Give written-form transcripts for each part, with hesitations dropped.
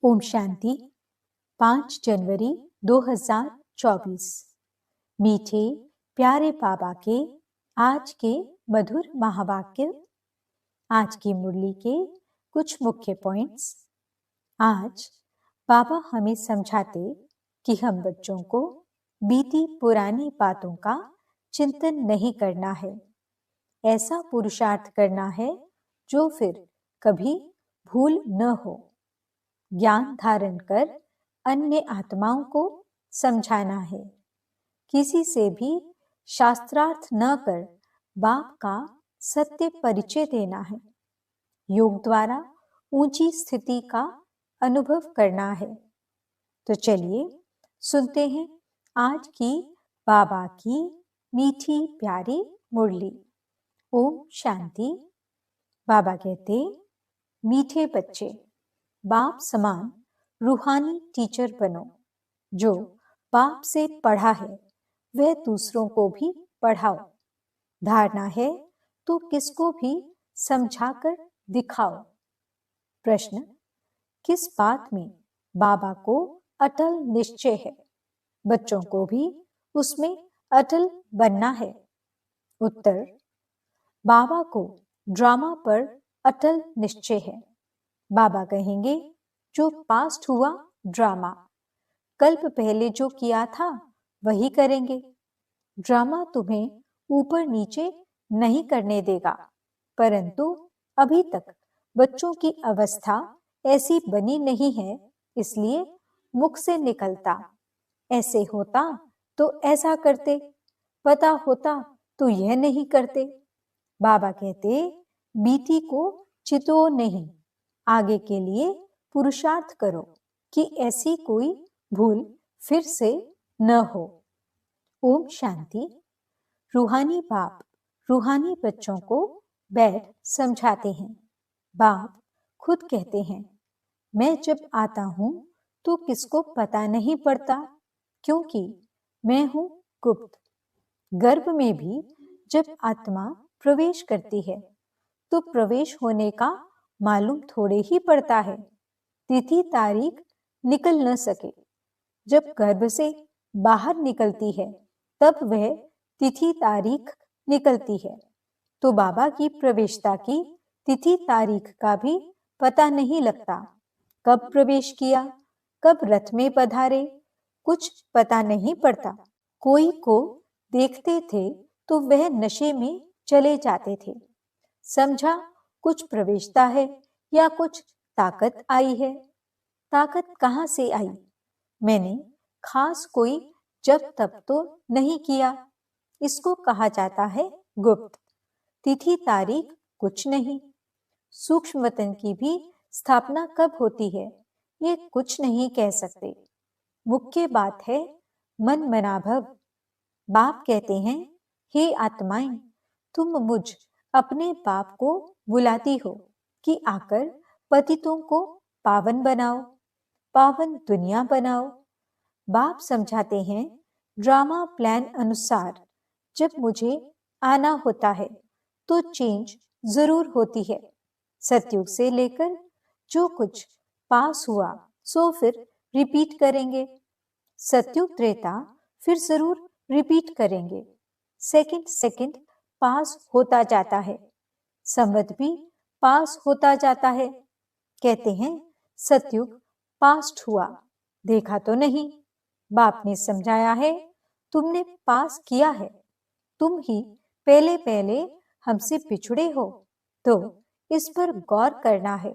ओम शांति। 5 जनवरी 2024। मीठे प्यारे बाबा के आज के मधुर महावाक्य। आज की मुरली के कुछ मुख्य पॉइंट्स। आज बाबा हमें समझाते कि हम बच्चों को बीती पुरानी बातों का चिंतन नहीं करना है, ऐसा पुरुषार्थ करना है जो फिर कभी भूल न हो। ज्ञान धारण कर अन्य आत्माओं को समझाना है। किसी से भी शास्त्रार्थ न कर बाप का सत्य परिचय देना है। योग द्वारा ऊंची स्थिति का अनुभव करना है। तो चलिए सुनते हैं आज की बाबा की मीठी प्यारी मुरली। ओम शांति। बाबा कहते, मीठे बच्चे, बाप समान रूहानी टीचर बनो। जो बाप से पढ़ा है वह दूसरों को भी पढ़ाओ। धारणा है तो किसको भी समझाकर दिखाओ। प्रश्न, किस बात में बाबा को अटल निश्चय है? बच्चों को भी उसमें अटल बनना है। उत्तर, बाबा को ड्रामा पर अटल निश्चय है। बाबा कहेंगे, जो पास्ट हुआ ड्रामा, कल्प पहले जो किया था वही करेंगे। ड्रामा तुम्हें ऊपर नीचे नहीं करने देगा, परंतु अभी तक बच्चों की अवस्था ऐसी बनी नहीं है, इसलिए मुख से निकलता, ऐसे होता तो ऐसा करते, पता होता तो यह नहीं करते। बाबा कहते, बीती को चितो नहीं, आगे के लिए पुरुषार्थ करो कि ऐसी कोई भूल फिर से न हो। ओम शांति। रूहानी बाप रूहानी बच्चों को बैठ समझाते हैं। बाप खुद कहते हैं, मैं जब आता हूं तो किसको पता नहीं पड़ता, क्योंकि मैं हूं गुप्त। गर्भ में भी जब आत्मा प्रवेश करती है तो प्रवेश होने का मालूम थोड़े ही पड़ता है। तिथि तारीख निकल न सके। जब गर्भ से बाहर निकलती है तब वह तिथि तारीख निकलती है। तो बाबा की प्रवेशता की तिथि तारीख का भी पता नहीं लगता। कब प्रवेश किया, कब रथ में पधारे, कुछ पता नहीं पड़ता। कोई को देखते थे तो वह नशे में चले जाते थे। समझा कुछ प्रवेशता है या कुछ ताकत आई है। ताकत कहां से आई? मैंने खास कोई जब तब तो नहीं किया। इसको कहा जाता है गुप्त। तिथि तारीख कुछ नहीं। सूक्ष्म वतन की भी स्थापना कब होती है ये कुछ नहीं कह सकते। मुख्य बात है मन मनाभव। बाप कहते हैं, हे आत्माएं, तुम मुझ अपने बाप को बुलाती हो कि आकर पतितों को पावन बनाओ, पावन दुनिया बनाओ। बाप समझाते हैं, ड्रामा प्लान अनुसार जब मुझे आना होता है तो चेंज जरूर होती है। सतयुग से लेकर जो कुछ पास हुआ सो फिर रिपीट करेंगे। सतयुग त्रेता फिर जरूर रिपीट करेंगे। सेकंड सेकंड पास होता जाता है, संवत भी पास होता जाता है। कहते हैं, सतयुग पास्ट हुआ, देखा तो नहीं। बाप ने समझाया है, तुमने पास किया है। तुम ही पहले पहले हमसे पिछड़े हो, तो इस पर गौर करना है।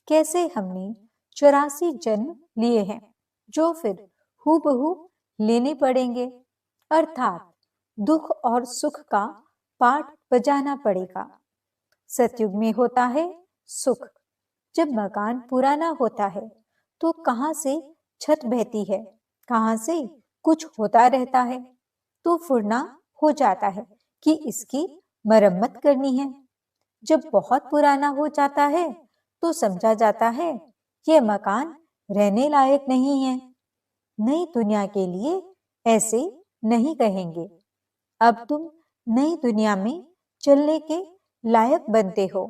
कैसे हमने 84 जन्म लिए हैं जो फिर हूबहू लेने पड़ेंगे, अर्थात दुख और सुख का पाठ बजाना पड़ेगा। सतयुग में होता है सुख। जब मकान पुराना होता है तो कहां से छत बहती है, कहां से कुछ होता रहता है, तो फुरना हो जाता है कि इसकी मरम्मत करनी है। जब बहुत पुराना हो जाता है तो समझा जाता है यह मकान रहने लायक नहीं है। नई दुनिया के लिए ऐसे नहीं कहेंगे। अब तुम नई दुनिया में चलने के लायक बनते हो।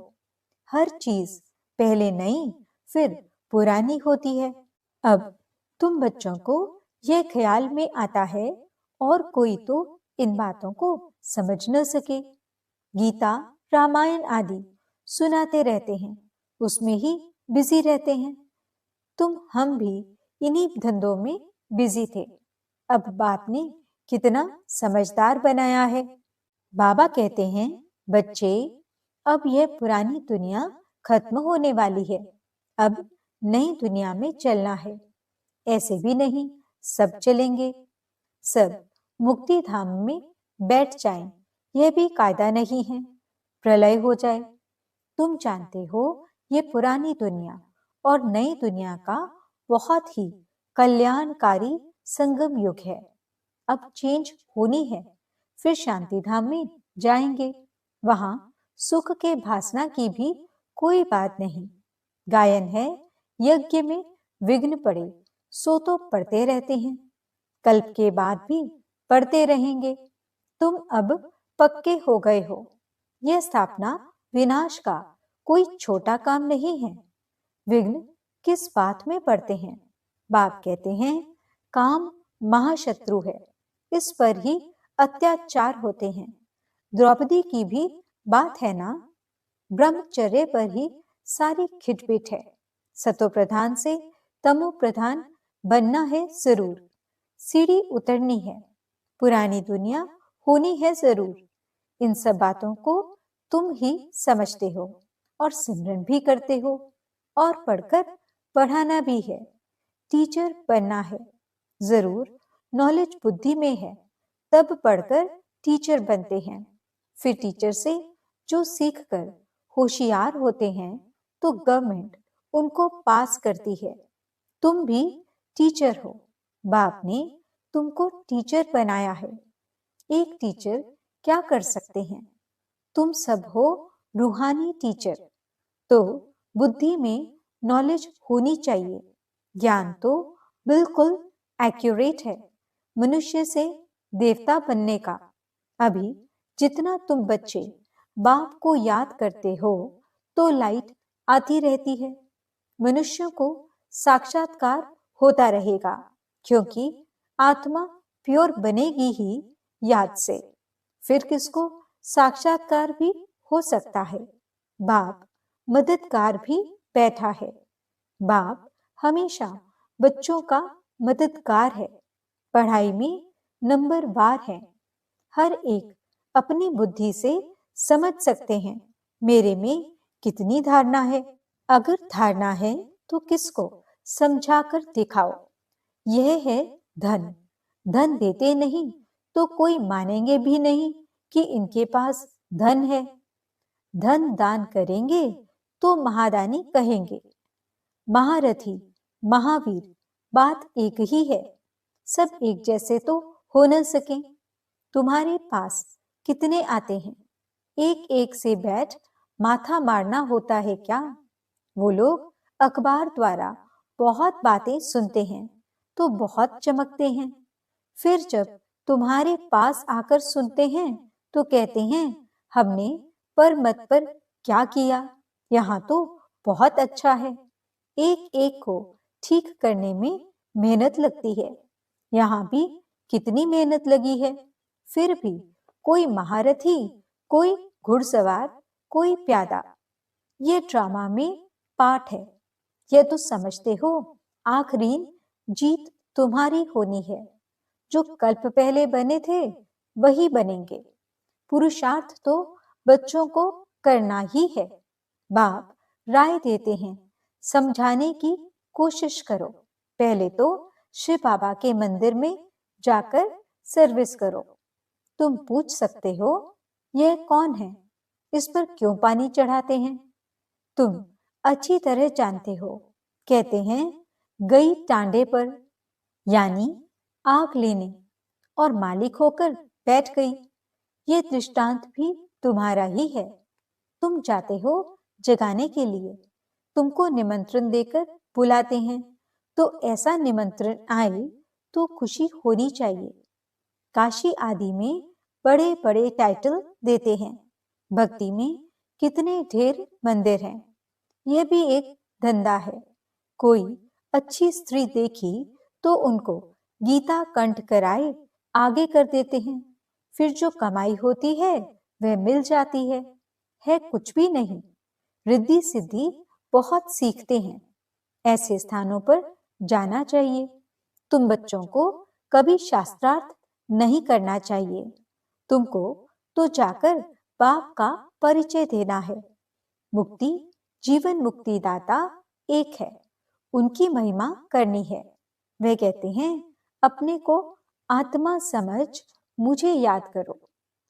हर चीज पहले नई फिर पुरानी होती है। अब तुम बच्चों को यह ख्याल में आता है और कोई तो इन बातों को समझ न सके। गीता, रामायण आदि सुनाते रहते हैं, उसमें ही बिजी रहते हैं। हम भी इन्हीं धंधों में बिजी थे। अब बाप ने कितना समझदार बनाया है। बाबा कहते हैं, बच्चे, अब यह पुरानी दुनिया खत्म होने वाली है, अब नई दुनिया में चलना है। ऐसे भी नहीं सब चलेंगे, सब मुक्ति धाम में बैठ जाएं, यह भी कायदा नहीं है। प्रलय हो जाए। तुम जानते हो, ये पुरानी दुनिया और नई दुनिया का बहुत ही कल्याणकारी संगम युग है। अब चेंज होनी है, फिर शांति धाम में जाएंगे। वहां सुख के भासना की भी कोई बात नहीं। गायन है, यज्ञ में विघ्न पड़े सो तो पढ़ते रहते हैं, कल्प के बाद भी पढ़ते रहेंगे। तुम अब पक्के हो गए हो। यह स्थापना विनाश का कोई छोटा काम नहीं है। विघ्न किस बात में पड़ते हैं? बाप कहते हैं, काम महाशत्रु है, इस पर ही अत्याचार होते हैं। द्रौपदी की भी बात है ना, ब्रह्मचर्य पर ही सारी खिटपिट है। सतो प्रधान से तमो प्रधान बनना है जरूर, सीढ़ी उतरनी है, पुरानी दुनिया होनी है जरूर। इन सब बातों को तुम ही समझते हो और सिमरन भी करते हो, और पढ़कर पढ़ाना भी है। टीचर बनना है जरूर, नॉलेज बुद्धि में है, तब पढ़कर टीचर बनते हैं। फिर टीचर से जो सीखकर होशियार होते हैं तो गवर्नमेंट उनको पास करती है। तुम भी टीचर हो, बाप ने तुमको टीचर बनाया है। एक टीचर क्या कर सकते हैं? तुम सब हो रूहानी टीचर, तो बुद्धि में नॉलेज होनी चाहिए। ज्ञान तो बिल्कुल एक्यूरेट है, मनुष्य से देवता बनने का। अभी जितना तुम बच्चे बाप को याद करते हो तो लाइट आती रहती है। मनुष्यों को साक्षात्कार होता रहेगा, क्योंकि आत्मा प्योर बनेगी ही याद से। फिर किसको साक्षात्कार भी हो सकता है? बाप मददगार भी बैठा है। बाप हमेशा बच्चों का मददगार है, पढ़ाई में नंबरवार है। हर एक अपनी बुद्धि से समझ सकते हैं मेरे में कितनी धारणा है। अगर धारणा है तो किसको समझाकर दिखाओ। यह है धन। धन देते नहीं तो कोई मानेंगे भी नहीं कि इनके पास धन है। धन दान करेंगे तो महादानी कहेंगे। महारथी, महावीर, बात एक ही है। सब एक जैसे तो हो न सके। तुम्हारे पास कितने आते हैं? एक एक से बैठ माथा मारना होता है क्या? वो लोग अखबार द्वारा बहुत बातें सुनते हैं तो बहुत चमकते हैं। फिर जब तुम्हारे पास आकर सुनते हैं तो कहते हैं, हमने पर मत पर क्या किया, यहाँ तो बहुत अच्छा है। एक एक को ठीक करने में मेहनत लगती है। यहाँ भी कितनी मेहनत लगी है। फिर भी कोई महारथी, कोई घुड़सवार, कोई प्यादा। ये ड्रामा में पाठ है। यह तो समझते हो, आखिरी जीत तुम्हारी होनी है। जो कल्प पहले बने थे वही बनेंगे। पुरुषार्थ तो बच्चों को करना ही है। बाप राय देते हैं, समझाने की कोशिश करो। पहले तो शिव बाबा के मंदिर में जाकर सर्विस करो। तुम पूछ सकते हो, यह कौन है, इस पर क्यों पानी चढ़ाते हैं? तुम अच्छी तरह जानते हो। कहते हैं, गई टांडे पर, यानी आग लेने, और मालिक होकर बैठ गई। ये दृष्टांत भी तुम्हारा ही है। तुम जाते हो जगाने के लिए, तुमको निमंत्रण देकर बुलाते हैं, तो ऐसा निमंत्रण आए तो खुशी होनी चाहिए। काशी आदि में बड़े बड़े टाइटल देते हैं। भक्ति में कितने ढेर मंदिर हैं। यह भी एक धंधा है। कोई अच्छी स्त्री देखी तो उनको गीता कंठ कराए आगे कर देते हैं। फिर जो कमाई होती है वह मिल जाती है कुछ भी नहीं। रिद्धि सिद्धि बहुत सीखते हैं, ऐसे स्थानों पर जाना चाहिए। तुम बच्चों को कभी शास्त्रार्थ नहीं करना चाहिए। तुमको तो जाकर बाप का परिचय देना है। मुक्ति, जीवन मुक्ति दाता एक है, उनकी महिमा करनी है। वे कहते हैं अपने को आत्मा समझ मुझे याद करो।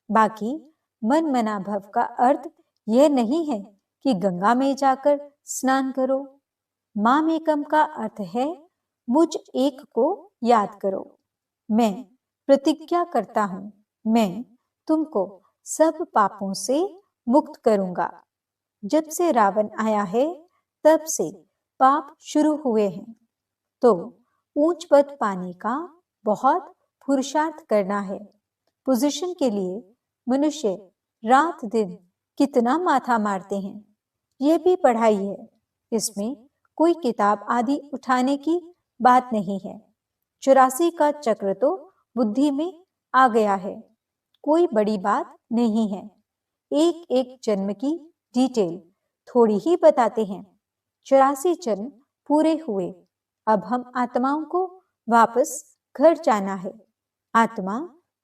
बाकी मन मना भव का अर्थ यह नहीं है कि गंगा में जाकर स्नान करो। माम एकम का अर्थ है मुझ एक को याद करो। मैं प्रतिज्ञा करता हूं, मैं तुमको सब पापों से मुक्त करूंगा। जब से रावण आया है तब से पाप शुरू हुए हैं, तो ऊंच पद पाने का बहुत पुरुषार्थ करना है। पोजीशन के लिए मनुष्य रात दिन कितना माथा मारते हैं, यह भी पढ़ाई है। इसमें कोई किताब आदि उठाने की बात नहीं है। 84 का चक्र तो बुद्धि में आ गया है, कोई बड़ी बात नहीं है। एक एक जन्म की डिटेल थोड़ी ही बताते हैं। 84 जन्म पूरे हुए, अब हम आत्माओं को वापस घर जाना है। आत्मा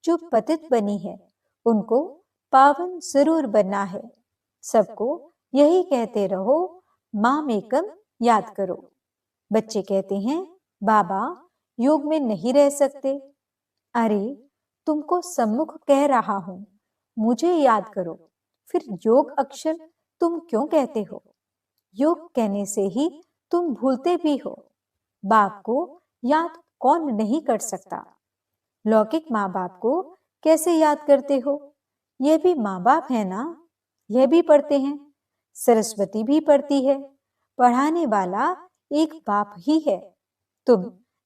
जो पतित बनी है उनको पावन जरूर बनना है। सबको यही कहते रहो, माम एकम याद करो। बच्चे कहते हैं बाबा योग में नहीं रह सकते। अरे तुमको सम्मुख कह रहा हूं, मुझे याद करो। फिर योग अक्षर तुम क्यों कहते हो? योग कहने से ही तुम भूलते भी हो। बाप को याद कौन नहीं कर सकता? लौकिक माँ बाप को कैसे याद करते हो? यह भी माँ बाप है ना, यह भी पढ़ते हैं। सरस्वती भी पढ़ती है, पढ़ाने वाला एक बाप ही है। तुम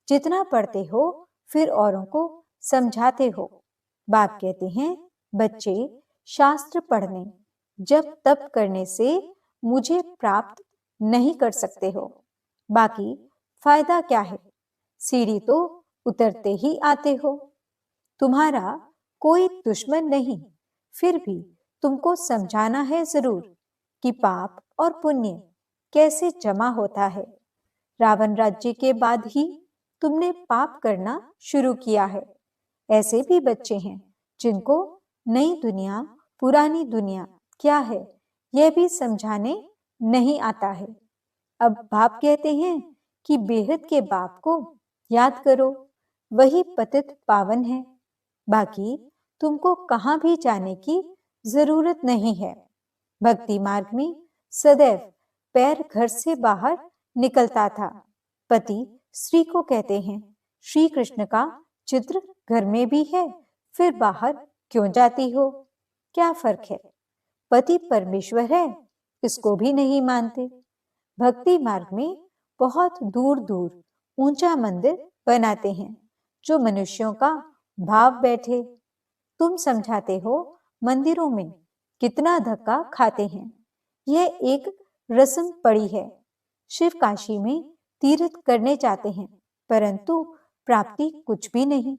जितना पढ़ते हो फिर औरों को समझाते हो। बाप कहते हैं बच्चे शास्त्र पढ़ने जब तप करने से मुझे प्राप्त नहीं कर सकते हो। बाकी फायदा क्या है? सीढ़ी तो उतरते ही आते हो। तुम्हारा कोई दुश्मन नहीं, फिर भी तुमको समझाना है जरूर कि पाप और पुण्य कैसे जमा होता है। रावण राज्य के बाद ही तुमने पाप करना शुरू किया है। ऐसे भी बच्चे हैं जिनको नई दुनिया पुरानी दुनिया क्या है यह भी समझाने नहीं आता है। अब बाप कहते हैं कि बेहद के बाप को याद करो, वही पतित पावन है। बाकी तुमको कहां भी जाने की जरूरत नहीं है। भक्ति मार्ग में सदैव पैर घर से बाहर निकलता था। पति स्त्री को कहते हैं श्री कृष्ण का चित्र घर में भी है, फिर बाहर क्यों जाती हो? क्या फर्क है? पति परमेश्वर है, इसको भी नहीं मानते। भक्ति मार्ग में बहुत दूर दूर ऊंचा मंदिर बनाते हैं जो मनुष्यों का भाव बैठे। तुम समझाते हो मंदिरों में कितना धक्का खाते हैं। यह एक रस्म पड़ी है। शिव काशी में तीर्थ करने जाते हैं, परंतु प्राप्ति कुछ भी नहीं।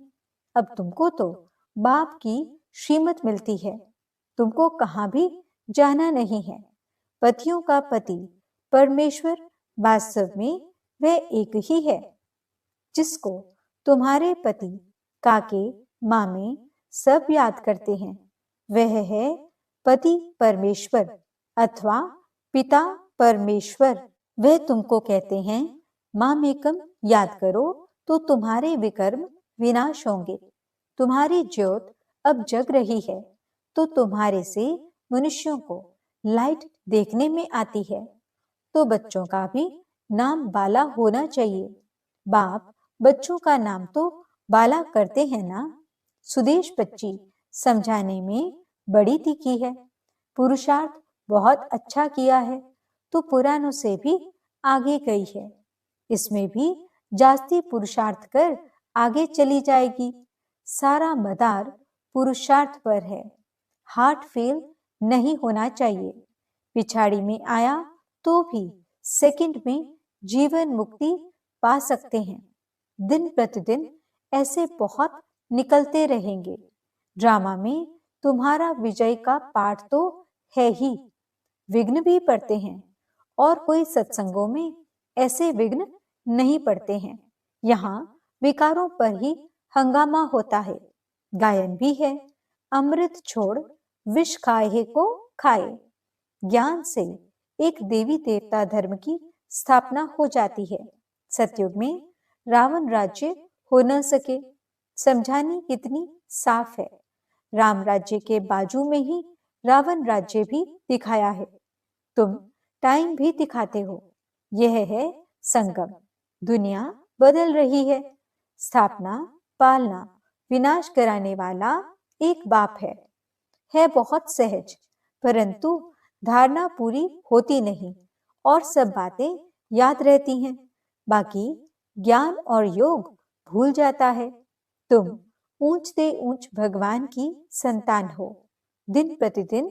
अब तुमको तो बाप की श्रीमत मिलती है, तुमको कहां भी जाना नहीं है। पतियों का पति परमेश्वर वास्तव में वह एक ही है जिसको तुम्हारे पति काके मामे सब याद करते हैं। वह है पति परमेश्वर अथवा पिता परमेश्वर। वह तुमको कहते हैं मामेकम याद करो तो तुम्हारे विकर्म विनाश होंगे। तुम्हारी ज्योत अब जग रही है तो तुम्हारे से मनुष्यों को लाइट देखने में आती है। तो बच्चों का भी नाम बाला होना चाहिए। बाप बच्चों का नाम तो बाला करते हैं ना। सुदेश बच्ची समझाने में बड़ी तीखी है, पुरुषार्थ बहुत अच्छा किया है तो पुरानों से भी आगे गई है। इसमें भी जास्ती पुरुषार्थ कर आगे चली जाएगी। सारा मदार पुरुषार्थ पर है। हार्ट फेल नहीं होना चाहिए। पिछाड़ी में आया तो भी सेकंड में जीवन मुक्ति पा सकते हैं। दिन प्रतिदिन ऐसे बहुत निकलते रहेंगे। ड्रामा में तुम्हारा विजय का पाठ तो है ही, विघ्न भी पड़ते हैं और कोई सत्संगों में ऐसे विघ्न नहीं पड़ते हैं। यहाँ विकारों पर ही हंगामा होता है। गायन भी है, अमृत छोड़ विष खाए को खाए। ज्ञान से एक देवी देवता धर्म की स्थापना हो जाती है। सतयुग में रावण राज्य हो न सके, समझानी कितनी साफ है। राम राज्य के बाजू में ही रावण राज्य भी दिखाया है। तुम टाइम भी दिखाते हो। यह है संगम। दुनिया बदल रही है। स्थापना, पालना, विनाश कराने वाला एक बाप है बहुत सहज, परंतु धारणा पूरी होती नहीं और सब बातें याद रहती हैं। बाकी ज्ञान और योग भूल जाता है। तुम ऊंच से ऊंच भगवान की संतान हो। दिन प्रतिदिन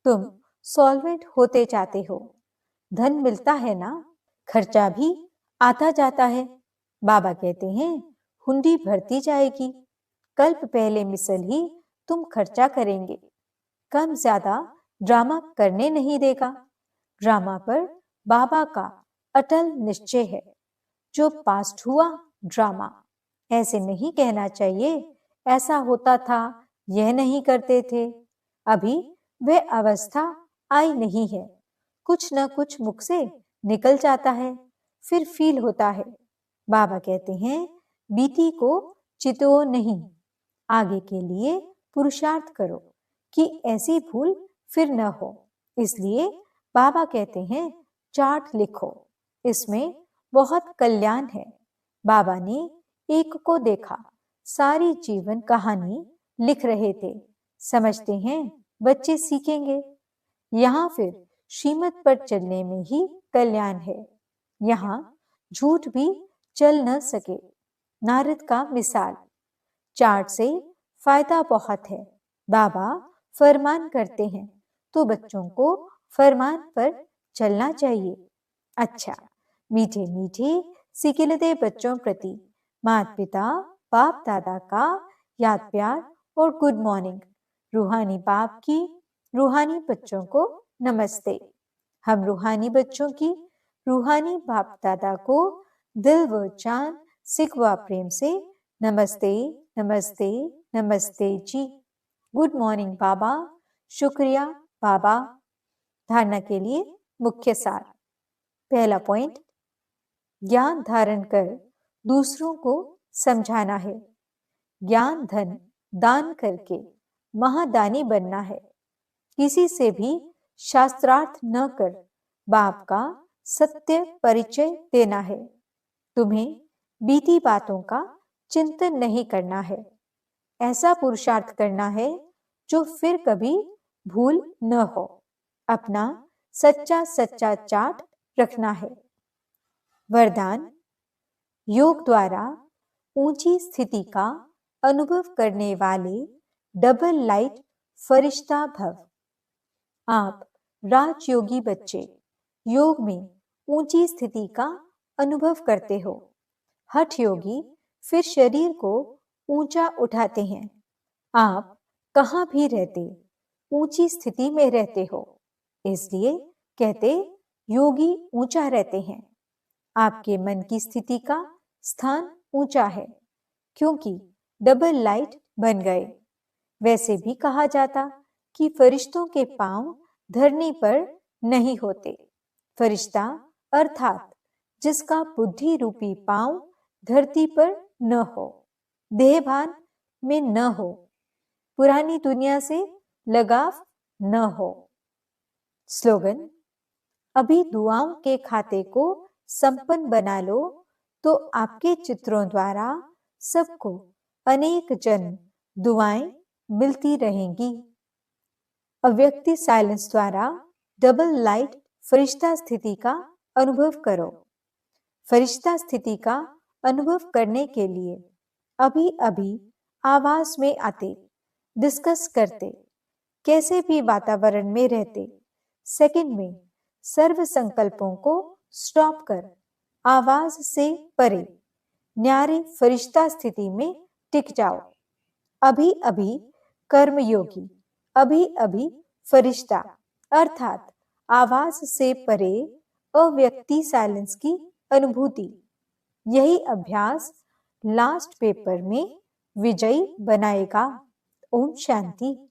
तुम सॉल्वेंट होते जाते हो। धन मिलता है ना, खर्चा भी आता जाता है। बाबा कहते हैं हुंडी भरती जाएगी। कल्प पहले मिसल ही तुम खर्चा करेंगे। कम ज्यादा ड्रामा करने नहीं देगा। ड्रामा पर बाबा का अटल निश्चय है। जो पास्ट हुआ ड्रामा, ऐसे नहीं कहना चाहिए ऐसा होता था, यह नहीं करते थे। अभी वह अवस्था आई नहीं है। कुछ न कुछ मुख से निकल जाता है, फिर फील होता है। बाबा कहते हैं बीती को चितो नहीं, आगे के लिए पुरुषार्थ करो कि ऐसी भूल फिर न हो। इसलिए बाबा कहते हैं चार्ट लिखो, इसमें बहुत कल्याण है। बाबा ने एक को देखा, सारी जीवन कहानी लिख रहे थे। समझते हैं बच्चे सीखेंगे। यहाँ फिर श्रीमत पर चलने में ही कल्याण है। यहाँ झूठ भी चल न सके। नारद का मिसाल, चार्ट से फायदा बहुत है। बाबा फरमान करते हैं तो बच्चों को फरमान पर चलना चाहिए। अच्छा, मीठे मीठे सिकिलते बच्चों प्रति माता पिता बाप दादा का याद प्यार और गुड मॉर्निंग। रूहानी बाप की रूहानी बच्चों को नमस्ते। हम रूहानी बच्चों की रूहानी बाप दादा को दिल व जान सिख व प्रेम से नमस्ते नमस्ते नमस्ते जी। गुड मॉर्निंग बाबा, शुक्रिया बाबा। धारणा के लिए मुख्य सार। पहला पॉइंट, ज्ञान धारण कर दूसरों को समझाना है। ज्ञान धन दान करके महादानी बनना है। किसी से भी शास्त्रार्थ न कर बाप का सत्य परिचय देना है। तुम्हें बीती बातों का चिंतन नहीं करना है। ऐसा पुरुषार्थ करना है जो फिर कभी भूल न हो। अपना सच्चा सच्चा चार्ट रखना है। वरदान, योग द्वारा ऊंची स्थिति का अनुभव करने वाले डबल लाइट फरिश्ता भव। आप राजयोगी बच्चे योग में ऊंची स्थिति का अनुभव करते हो। हठ योगी फिर शरीर को ऊंचा उठाते हैं। आप कहाँ भी रहते ऊंची स्थिति में रहते हो, इसलिए कहते योगी ऊंचा रहते हैं। आपके मन की स्थिति का स्थान ऊंचा है क्योंकि डबल लाइट बन गए। वैसे भी कहा जाता कि फरिश्तों के पांव धरनी पर नहीं होते। फरिश्ता अर्थात जिसका बुद्धि रूपी पांव धरती पर न हो, देहभान में न हो, पुरानी दुनिया से लगाव न हो। स्लोगन, अभी दुआओं के खाते को संपन्न बना लो तो आपके चित्रों द्वारा सबको अनेक जन्म दुआएं मिलती रहेंगी। अव्यक्ति साइलेंस द्वारा डबल लाइट फरिश्ता स्थिति का अनुभव करो। फरिश्ता स्थिति का अनुभव करने के लिए अभी अभी आवाज में आते, डिस्कस करते, कैसे भी वातावरण में रहते, सेकंड में सर्व संकल्पों को स्टॉप कर आवाज से परे, न्यारे फरिश्ता स्थिति में टिक जाओ। अभी अभी कर्मयोगी, अभी अभी फरिश्ता, अर्थात आवाज से परे अव्यक्ति साइलेंस की अनुभूति। यही अभ्यास लास्ट पेपर में विजयी बनाएगा। ओम शांति।